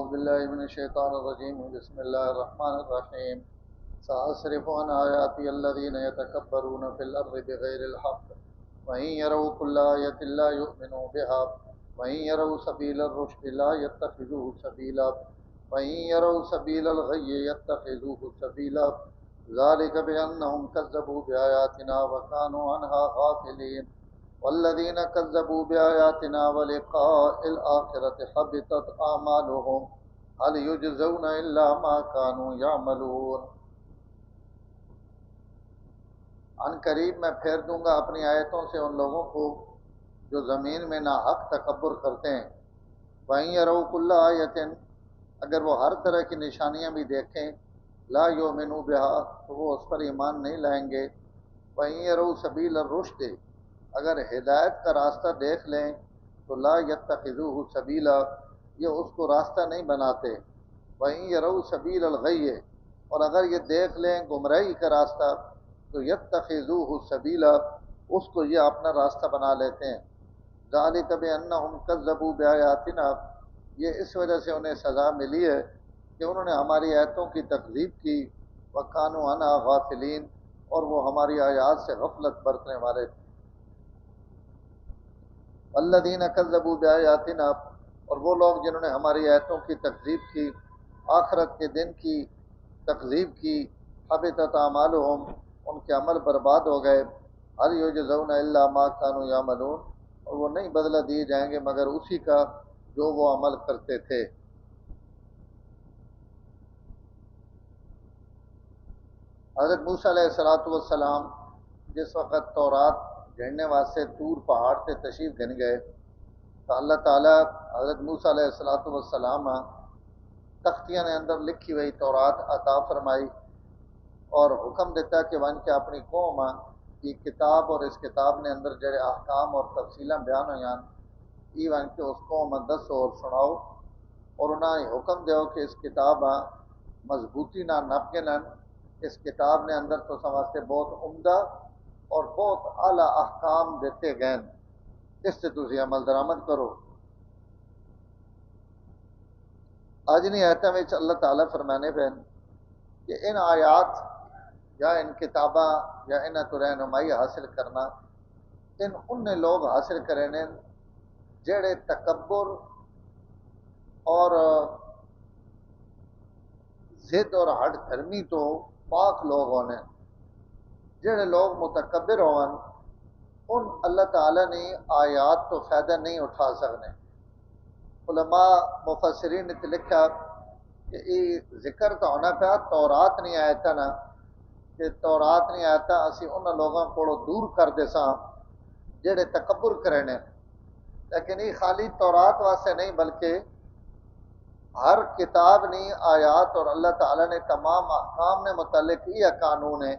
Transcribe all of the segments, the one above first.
أعوذ بالله من الشيطان الرجيم بسم الله الرحمن الرحيم سأصرف عن آياتي الذين يتكبرون في الأرض بغير الحق وإن يروا كل آية لا يؤمنوا بها وإن يروا سبيل الرشد لا يتخذوه سبيلا وإن يروا سبيل الغي يتخذوه سبيلا ذلك بأنهم كذبوا بآياتنا وكانوا عنها غافلين والذين كذبوا بآياتنا ولقاء الآخرة حبطت أعمالهم هل يجزون إلا ما كانوا يعملون۔ عن قریب میں پھیر دوں گا اپنی آیتوں سے ان لوگوں کو جو زمین میں ناحق تکبر کرتے ہیں۔ وَإِن يَرَوْا كُلَّ آيَةٍ، اگر وہ ہر طرح کی نشانیاں بھی دیکھیں، لا يؤمنوا بها، تو وہ اس پر ایمان نہیں لائیں گے۔ وَإِن يَرَوْا سَبِيلَ الرُّشْدِ، اگر ہدایت کا راستہ دیکھ لیں تو لا يتخذوه سبیلا، یہ اس کو راستہ نہیں بناتے۔ وَإِن يَرَوْا سَبِيلَ الْغَيِّ، اور اگر یہ دیکھ لیں گمراہی کا راستہ تو يتخذوه سبیلا، اس کو یہ اپنا راستہ بنا لیتے ہیں۔ ذَلِكَ بِأَنَّهُمْ كَذَّبُوا بِآيَاتِنَا، یہ اس وجہ سے انہیں سزا ملی ہے کہ انہوں نے ہماری آیتوں کی تکذیب کی۔ وَكَانُوا عَنْهَا غَافِلِينَ، اور وہ ہماری آیات سے غفلت برتنے والے تھے۔ الذین کذبوا بآیاتنا، اور وہ لوگ جنہوں نے ہماری آیتوں کی تکذیب کی، آخرت کے دن کی تکذیب کی، حبطت اعمالہم، ان کے عمل برباد ہو گئے۔ ہل یجزون الا ما کانوا یعملون، اور وہ نہیں بدلہ دیے جائیں گے مگر اسی کا جو وہ عمل کرتے تھے۔ حضرت موسیٰ علیہ السلام جس وقت تورات گھڑنے واسطے طور پہاڑ سے تشریف گھن گئے تو اللہ تعالیٰ حضرت موسیٰ علیہ السلام تختیاں نے اندر لکھی ہوئی تورات عطا فرمائی اور حکم دیتا کہ ون کے اپنی قوم کی کتاب، اور اس کتاب نے اندر جڑے احکام اور تفصیلاں بیان ہویاں ای ون کے اس قوم دسو اور سناؤ، اور انہیں حکم دیو کہ اس کتاب مضبوطی نہ نپ گنن، اس کتاب نے اندر تو واسطے بہت عمدہ اور بہت اعلیٰ احکام دیتے گئے، اس سے تسی عمل درآمد کرو۔ آجنی آیتوں میں اللہ تعالیٰ فرمانے پہ کہ ان آیات یا ان کتاباں یا ان تو رہنمائی حاصل کرنا ان لوگ حاصل کریں جڑے تکبر اور ضد اور ہٹ دھرمی تو پاک لوگ ہونے، جڑے لوگ متکبر ہون ان اللہ تعالیٰ نے آیات تو فائدہ نہیں اٹھا سکنے۔ علماء مفسرین نے لکھا کہ یہ ذکر تو ہونا پیا تورات نہیں آیا تھا نا، کہ تورات نہیں آیا تھا اسی ان لوگوں کو دور کر دے ساں جڑے تکبر کرنے، لیکن یہ خالی تورات واسطے نہیں بلکہ ہر کتاب نہیں آیات اور اللہ تعالیٰ نے تمام احکام نے متعلق یہ قانون ہے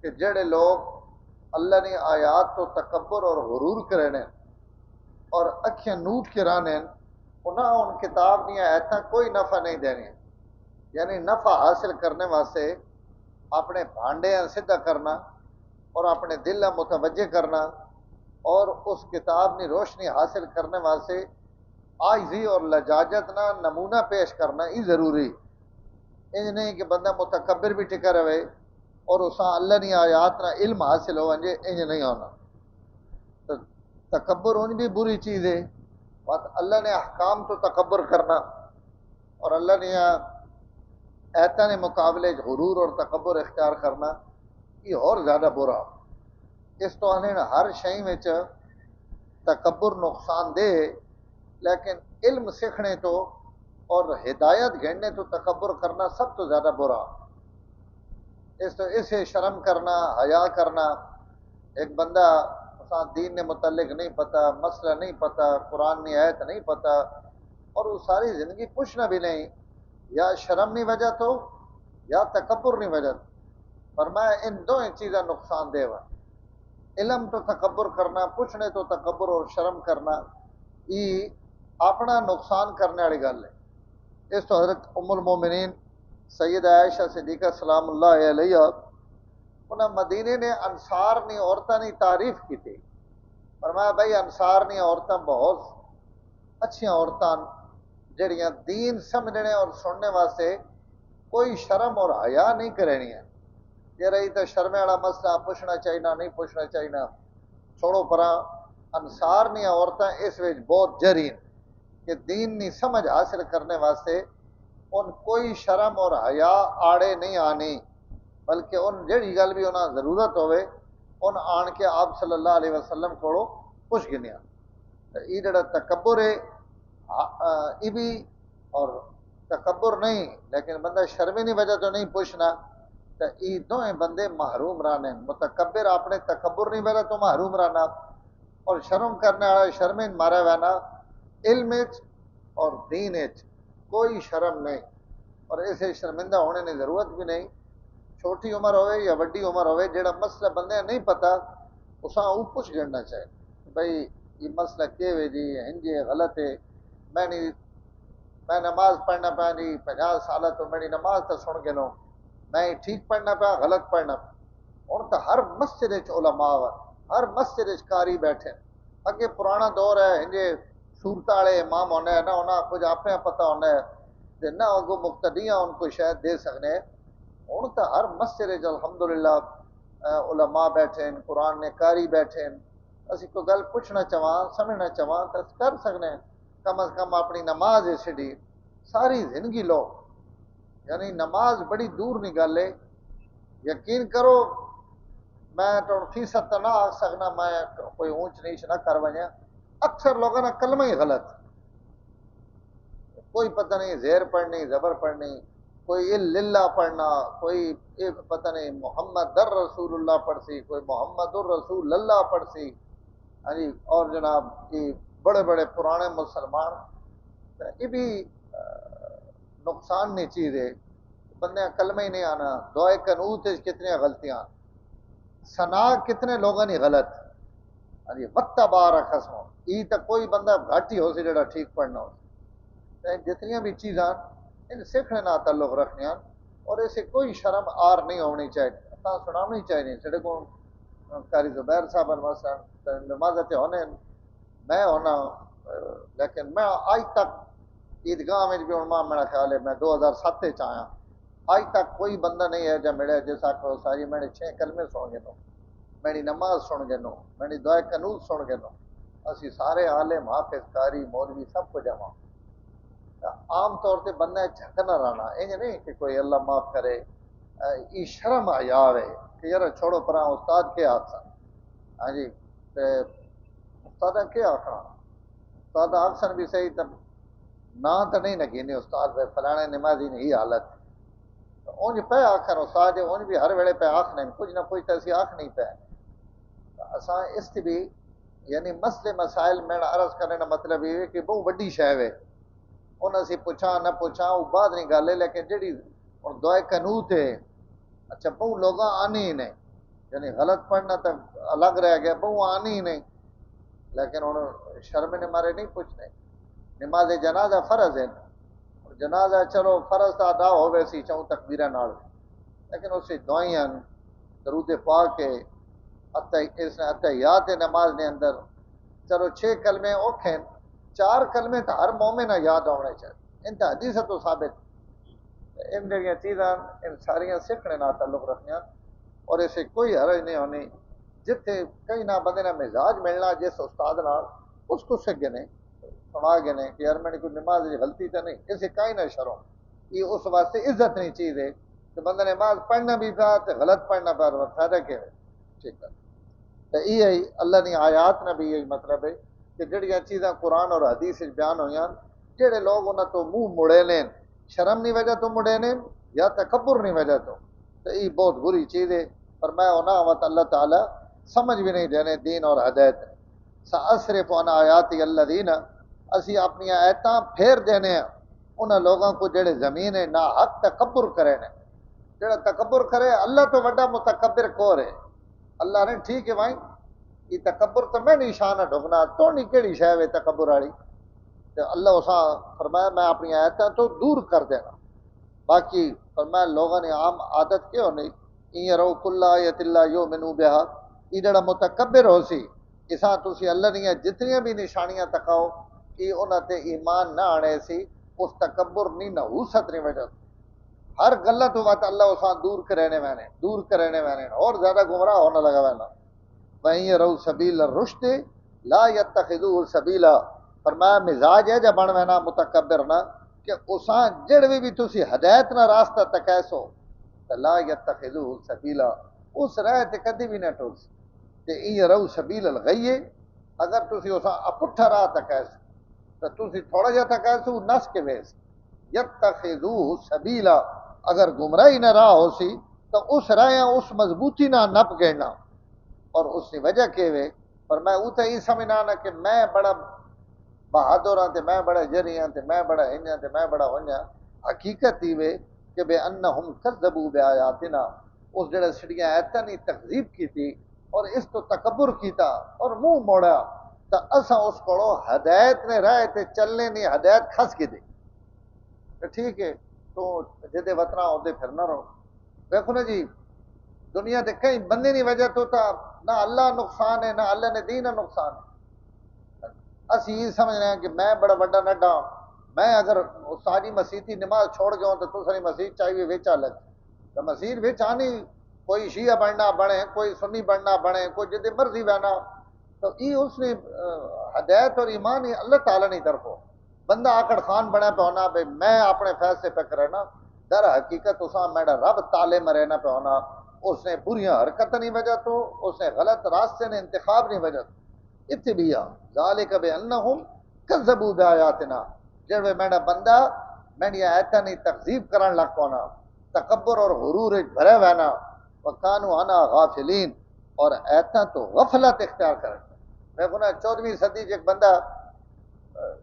کہ جڑے لوگ اللہ نے آیات تو تکبر اور غرور کرنے اور اکھیاں نوٹ کرانے انہاں ان کتاب نہیں آیتاں کوئی نفع نہیں دینے، یعنی نفع حاصل کرنے واسطے اپنے بھانڈے سدھا کرنا اور اپنے دل متوجہ کرنا اور اس کتاب کی روشنی حاصل کرنے واسطے عاجزی اور لجاجت نہ نمونہ پیش کرنا ہی ضروری، انج نہیں کہ بندہ متکبر بھی ٹکا رہے اور اساں اللہ نے آیات نہ علم حاصل ہو انج نہیں ہونا۔ تو تکبر ان بھی بری چیز ہے، بات اللہ نے احکام تو تکبر کرنا اور اللہ نے ایتاں نے مقابلے غرور اور تکبر اختیار کرنا یہ اور زیادہ برا۔ اس تو ہر شئی میں تکبر نقصان دہ، لیکن علم سیکھنے تو اور ہدایت گھڑنے تو تکبر کرنا سب تو زیادہ برا۔ اسے شرم کرنا، حیا کرنا، ایک بندہ دین نے متعلق نہیں پتہ، مسئلہ نہیں پتہ، قرآن کی آیت نہیں پتہ اور وہ ساری زندگی پوچھنا بھی نہیں، یا شرم نہیں وجہ تو یا تکبر نہیں وجہ تو۔ فرمایا ان دو چیزیں نقصان دہ ہوا، علم تو تکبر کرنا، پوچھنے تو تکبر اور شرم کرنا یہ اپنا نقصان کرنے والی گل ہے۔ اس تو حضرت ام المومنین سیدہ عائشہ صدیقہ سلام اللہ علیہ انہیں مدینے نے انصار نے عورتیں نے تعریف کی تھی، فرمایا بھائی انصار نے عورتیں بہت اچھی عورتیں جڑیاں دین سمجھنے اور سننے واسطے کوئی شرم اور حیا نہیں کرنی ہے. یہ رہی تو شرمے والا مسئلہ پوچھنا چاہیے نہیں پوچھنا چاہیے چھوڑو پرا. انسار نہیں عورتیں اس وچ بہت جرین کہ دین نہیں سمجھ حاصل کرنے واسطے ان کوئی شرم اور حیا آڑے نہیں آنی، بلکہ ان جڑی گل بھی انہاں ضرورت ہوئے ان آن کے آپ صلی اللہ علیہ وسلم کو پوچھ گنیا. یہ جڑا تکبر ہے یہ بھی اور تکبر نہیں لیکن بندہ شرمی نہیں وجہ تو نہیں پوچھنا تو یہ دونوں بندے محروم رہنے. متکبر اپنے تکبر نہیں وجہ تو محروم رہنا اور شرم کرنے والا شرمیں مارا رہنا. علم اور دین کوئی شرم نہیں اور اسے شرمندہ ہونے کی ضرورت بھی نہیں. چھوٹی عمر ہوئے یا وڈی عمر ہوئے جڑا مسئلہ بندے نہیں پتا اساں وہ پوچھ گڑنا چاہیے بھائی یہ مسئلہ کیا ہے جی ہنجے غلط ہے. میں نماز پڑھنا پیا جی 50 سال تو میری نماز تو سن کے لو میں ٹھیک پڑھنا پیا غلط پڑھنا پیا. ہوں تو ہر مسجد علماء ہر مسجد قاری بیٹھے. اگے پرانا دور ہے ہنجے صورت والے امام ہونا ہے نہ انہیں کچھ اپنے پتہ ہونا ہے نہ اگو مقتدیاں ان کو شاید دے سکنے. ہوں تو ہر مسجد الحمدللہ علماء بیٹھے قرآن نے قاری بیٹھے. اسی کو گل پوچھنا چاہاں سمجھنا چاہاں تو کر سکنے. کم از کم اپنی نماز ہے چڑی ساری زندگی لو یعنی نماز بڑی دور نہیں گل ہے. یقین کرو میں تو فیصد تو نہ آ سکنا میں کوئی اونچ نیچ نہ کر ونیا. اکثر لوگوں نے کلمہ ہی غلط کوئی پتہ نہیں زیر پڑھنی زبر پڑھنی کوئی للہ پڑھنا کوئی پتہ نہیں محمد در رسول اللہ پڑھ سی کوئی محمد الرسول اللہ پڑھ سی. ہاں جی اور جناب یہ بڑے بڑے پرانے مسلمان یہ بھی نقصان نہیں چیز ہے. بندے کلمہ ہی نہیں آنا. دعائے قنوت کتنی غلطیاں ثنا کتنے لوگوں نے غلط. ہاں جی وقت بار قسم یہ تو کوئی بندہ گھٹ ہی ہو سی جڑا ٹھیک پڑھنا ہو. جتنی بھی چیزاں ان سیکھنے نہ تعلق رکھنے اور اسے کوئی شرم آر نہیں ہونی چاہیے. سنانی چاہیے سڑے کو قاری زبیر صاحب نمازت ہونے میں ہونا لیکن میں آج تک عیدگاہ میں بھی ہوں میرا خیال ہے میں 2007 آیا آج تک کوئی بندہ نہیں ہے جب ملے جیسا کو ساری میں نے 6 کلمے سن گئے نو میری نماز سن گئے نو میری دعائے قنوت سن گئے نو اسی سارے عالم حافظ قاری مولوی سب کو جمع. عام طور سے بندہ جھکنا رہنا یہ نہیں کہ کوئی اللہ معاف کرے یہ شرم حیا ہے کہ یار چھوڑو پرا استاد کے آخر. ہاں جی استاد کیا آخنا استاد آخسن بھی صحیح تب نہ تو نہیں نگینے استاد فلانے نمازی نہیں حالت اونج پہ آخر استاد اونج بھی ہر ویلے پہ آخنے کچھ نہ کچھ تو اسی آخ نہیں پہ. اساں اس کی بھی یعنی مسئلے مسائل میں عرض کرنے کا مطلب یہ ہے کہ بہت وڈی شے ہے انہیں اسی پوچھا نہ پوچھا وہ بعد نہیں گل ہے لیکن جڑی ہوں دعائے قنوت ہے اچھا بہو لوگ آنی ہی نہیں یعنی غلط پڑھنا تو الگ رہ گیا بہو آنی ہی نہیں لیکن ہوں شرم نے مارے نہیں پوچھنے. نماز جنازہ فرض ہے جنازہ چلو فرض تو ادا ہو ویسی چوں تکبیرہ نال لیکن اس سے دعائیں درود پاک کے اتحیات نماز نے اندر چلو 6 کلمے اوکھے 4 کلمے تو ہر مومن یاد ہونے چاہیے. ان حدیث تو ثابت ان جڑیاں چیزاں ان ساریاں سیکھنے نہ تعلق رکھنا اور اسے کوئی حرج نہیں ہونی. جتھے کئی نہ بندے نہ مزاج ملنا جس استاد نال اس کو سکھ گنے سنا گنے کہ یار میری کوئی نماز غلطی تو نہیں اسے کہیں نہ شرم یہ اس واسطے عزت نہیں چیز ہے کہ بندہ نماز پڑھنا بھی پیا تو غلط پڑھنا پیا فائدہ کیا ہے. ٹھیک ہے تو یہ اللہ نے آیات نہ بھی یہی مطلب ہے کہ جڑیاں چیزاں قرآن اور حدیث بیان ہوئی جڑے لوگ انہوں تو منہ مڑے لیں شرم نہیں وجہ تو مڑے لیں یا تکبر نہیں وجہ تو یہ بہت بری چیز ہے. پر میں ہونا وت اللہ تعالی سمجھ بھی نہیں دینے دین اور ہدایت سأصرف عن آیات الذین اسی اپنی آیتاں پھیر دینے ہیں انہاں لوگوں کو جڑے زمین ہے نہ حق تکبر کرے نے. جڑا تکبر کرے اللہ تو بڑا متکبر کور ہے. اللہ نے ٹھیک ہے بھائی یہ تکبر تو میں نہیں شان ڈھکنا تو نہیں کہڑی شے ہے تکبر والی تو اللہ اساں فرمایا میں اپنی آیتاں تو دور کر دینا. باقی فرمایا لوگوں نے عام عادت کیوں نہیں این رو کل آیت اللہ یؤمنوا بہا یہ جڑا متکبر ہو سی اساں تسی اللہ نے جتنی بھی نشانیاں تکاؤ یہ انہاں تے ایمان نہ آنے سی اس تکبر نہیں نحوست نہیں وجہ ہر غلط ہوا تو اللہ اساں دور کرنے میں نے اور زیادہ گمراہ ہونے لگا وینا وہیں رو سبیل الرشد لا یتخذوه سبیلا فرمایا مزاج ہے جب بن وینا متکبر نہ کہ اساں جڑ بھی تسی ہدایت نہ راستہ تکیسو لا یتخذوه سبیلا اس راہ تے کدی بھی نہ ٹر تے این رو سبیل الغی اگر تسی اساں اپٹھا راہ تکیسو تو تسی تھوڑا جا تکیسو نس کے ویس یتخذوه سبیلا اگر گمراہی نہ راہ ہو سی تو اس راہ اس مضبوطی نہ نپ گینا اور اس کی وجہ کہ وے پر میں وہ تو یہ سمجھنا نہ کہ میں بڑا بہادر ہاں تے میں بڑا جری ہاں تے میں بڑا ہنیا تے میں بڑا ہنیا حقیقت ہی وے کہ بے انہم کذبوا بیااتنا اس جڑے سڑیاں ایتاں نہیں تکذیب کی تھی اور اس تو تکبر کیتا اور منہ موڑا تو اساں اس کو ہدایت نے راہ تے چلنے نہیں ہدایت کھس کے دے ٹھیک ہے تو جدے وطنہ ہوندے پھر نہ رہو دیکھو نا جی دنیا تے کئی بندے نہیں وجہ تو تا نہ اللہ نقصان ہے نہ اللہ نے دین نقصان ہے اسی یہ سمجھ رہے ہیں کہ میں بڑا بڑا نڈا میں اگر ساری مسیح نماز چھوڑ گیا ہوں تو دوسری مسیح چاہیے ویچ الگ تو مسیح ویچ آنی کوئی شیعہ بننا بنے کوئی سنی بننا بنے کوئی جدے مرضی بنا تو یہ اس نے ہدایت اور ایمان ہی اللہ تعالیٰ نہیں طرف ہو بندہ آکڑ خان بنا پہ ہونا بھائی میں اپنے فیصلے پہ کرنا در حقیقت اساں میرا رب تالے میں رہنا پہ ہونا اس نے بری حرکت نہیں وجہ تو اس نے غلط راستے نے انتخاب نہیں وجہ تو اتبیا ذالک بانہم کذبوا بآیاتنا جڑ میرا بندہ میری ایتھا نہیں تکذیب کرن لگ پونا تکبر اور غرور بھرے وینا وکانوا عنا غافلین اور ایتھا تو غفلت اختیار کرن میں کہنا 14ویں صدی ایک بندہ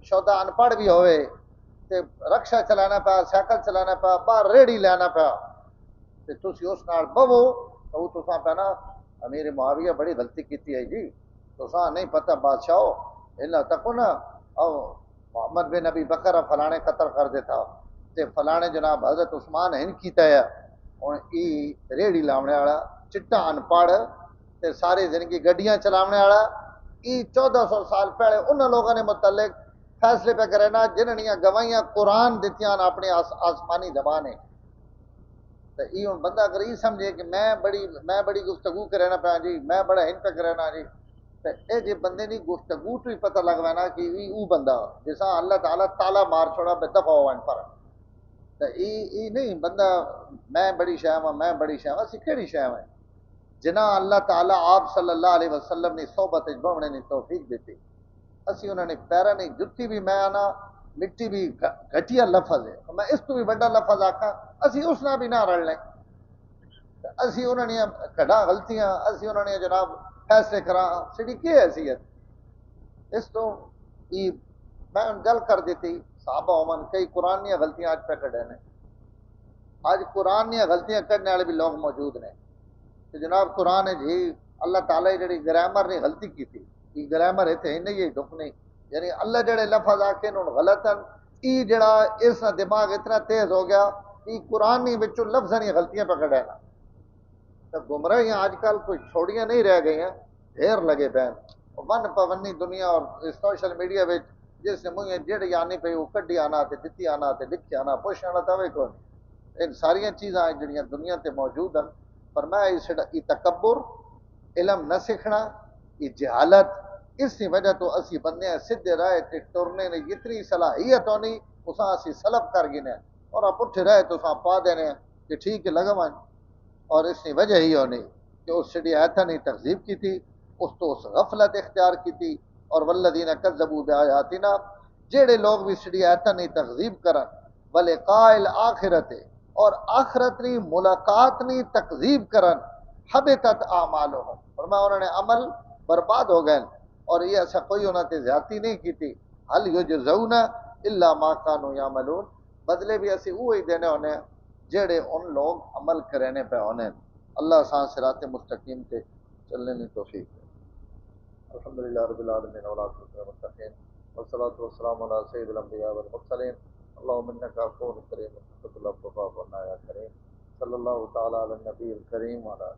شودا ان پڑھ بھی ہوئے تے رکشا چلانا پیا سائیکل چلانا پیا باہر ریڑھی لینا پیا تے تسی اس نال بہو تو تساں پہ نا امیر معاویہ بڑی غلطی کیتی ہے جی تساں نہیں پتہ بادشاہو اللہ تکو نا او محمد بن ابی بکر فلانے قتل کر دیتا تے فلانے جناب حضرت عثمان ہن کیتا ہے ہن ای ریڑھی لاونے والا چٹا ان پڑھ تے ساری زندگی گڈیاں چلاونے والا ای 1400 سال پہلے انہاں لوگوں نے متعلق فیصلے پہ کرے نا جنہاں نے گواہیاں قرآن دیتیاں اپنی آسمانی زبان ہے تو یہ ہوں بندہ اگر یہ سمجھے کہ میں بڑی گفتگو کرنا پیا جی میں بڑا ہن پہ کرنا جی تو اے جی بندے نہیں گفتگو تو ہی پتہ لگوانا کہ یہ بندہ جیسا اللہ تعالیٰ تالا مار چھوڑا بے دفع ہوا پر تو یہ نہیں بندہ میں بڑی شاہ میں بڑی شاہ اسی کہڑی شاہ ہے جنا اللہ تعالیٰ آپ صلی اللہ علیہ وسلم نے صحبت بہنے نے توفیق دیتی اسی انہوں نے پیرا نہیں جتی بھی میں آنا مٹی بھی گھٹیا لفظ ہے میں اس تو بھی بڑا لفظ آکھا اسی اس نہ بھی نہ رل لیں اسی انہوں نے کھڑا غلطیاں اسی انہوں نے جناب فیصلے کرا سڑی کی حیثیت اس تو یہ میں گل کر دیتی صحابہ عمن کئی قرآن غلطیاں آج پہ کھڑے ہیں آج قرآن غلطیاں کرنے والے بھی لوگ موجود ہیں کہ جناب قرآن ہے جی اللہ تعالیٰ جڑی گرامر نے غلطی کی تھی یہ گرامر ہے تے نہیں یہ ڈک نہیں یعنی اللہ جڑے لفظ آکے انہوں غلط ہیں ای جڑا اس کا دماغ اتنا تیز ہو گیا کہ قرآن وچوں لفظاں دی غلطیاں پکڑ ہے نا تو گمراہیاں آج کل کوئی چھوڑیاں نہیں رہ گئی ہیں ڈھیر لگے بہن ون پونی دنیا اور سوشل میڈیا وچ جس نے منہ جڑی آنی پئی وہ کڈی آنا تے دتی آنا تے لکھی آنا پوچھ آنا تو کون ان ساری چیزاں جڑیاں دنیا تے موجود ہیں پر میں یہ تکبر علم نہ سیکھنا یہ جہالت اس کی وجہ تو اسی بندے ہیں سدھے رائے تے ٹرنے نے اتنی صلاحیت ہونی اساں اسی سلب کر گئے اور آپ اٹھے رہے تو اساں پا دینے کہ ٹھیک ہے لگا اور اس کی وجہ ہی ہونی کہ اس سڑی ایتھا نے تکذیب کی تھی اس تو اس غفلت اختیار کی تھی اور والذین کذبوا بآیاتنا جڑے لوگ بھی سڑی ایتھا نے تکذیب کرن ولقاء الآخرت اور آخرت نی ملاقات نی تکذیب کرن حبطت اعمالهم فرمایا انہوں نے عمل برباد ہو گئے اور یہ ایسا کوئی انہوں نے زیادتی نہیں کی تھی حل یجزون الا ما كانوا يعملون بدلے بھی اسی وہی دینے ہونے جڑے ان لوگ عمل کرنے پہ ہونے اللہ سان صراط مستقیم تے چلنے کی توفیق ہے الحمدللہ رب العالمین والعاقبۃ للمتقین والصلاة والسلام علی سید الانبیاء والمرسلین اللهم انک عفو کریم تحب العفو فاعف عنا یا کریم صلی اللہ تعالی علی النبی الکریم وعلی